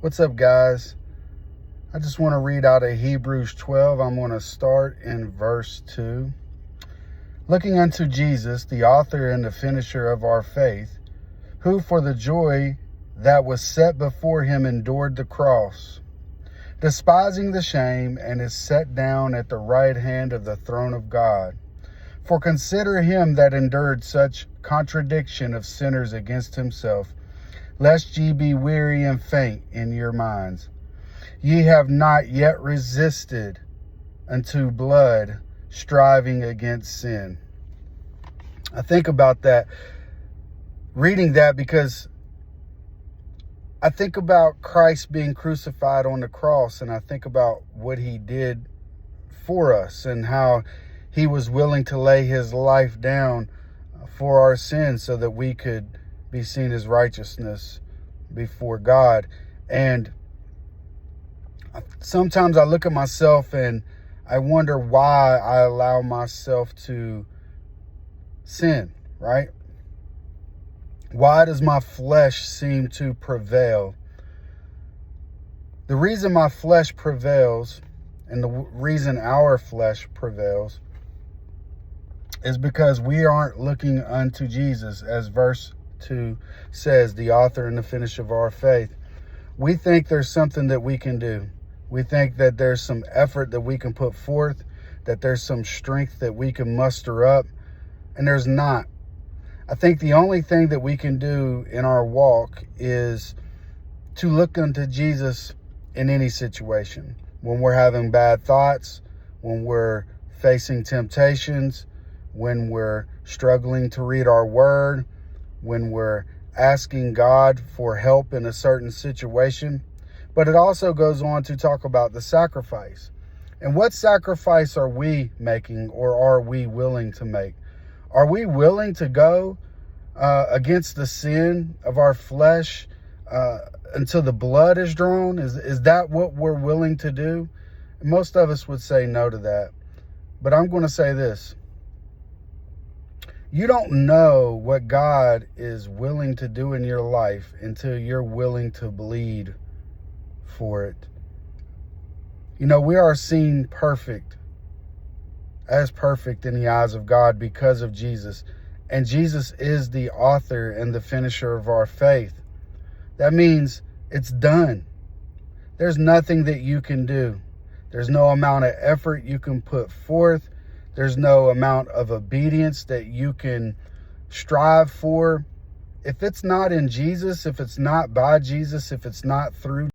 What's up, guys? I just want to read out of Hebrews 12. I'm going to start in verse 2. Looking unto Jesus, the author and the finisher of our faith, who for the joy that was set before him endured the cross, despising the shame, and is set down at the right hand of the throne of God. For consider him that endured such contradiction of sinners against himself, lest ye be weary and faint in your minds. Ye have not yet resisted unto blood, striving against sin. I think about that, reading that, because I think about Christ being crucified on the cross, and I think about what he did for us and how he was willing to lay his life down for our sins so that we could be seen as righteousness before God. And sometimes I look at myself and I wonder why I allow myself to sin, right? Why does my flesh seem to prevail? The reason my flesh prevails, and the reason our flesh prevails, is because we aren't looking unto Jesus, as verse 2 says, the author and the finisher of our faith. We think there's something that we can do. We think that there's some effort that we can put forth, that there's some strength that we can muster up, and there's not. I think the only thing that we can do in our walk is to look unto Jesus in any situation. When we're having bad thoughts, when we're facing temptations, when we're struggling to read our word, when we're asking God for help in a certain situation. But it also goes on to talk about the sacrifice. And what sacrifice are we making, or are we willing to make? Are we willing to go against the sin of our flesh until the blood is drawn? Is that what we're willing to do? Most of us would say no to that. But I'm going to say this. You don't know what God is willing to do in your life until you're willing to bleed for it. You know, we are seen perfect, as perfect in the eyes of God because of Jesus. And Jesus is the author and the finisher of our faith. That means it's done. There's nothing that you can do. There's no amount of effort you can put forth. There's no amount of obedience that you can strive for. If it's not in Jesus, if it's not by Jesus, if it's not through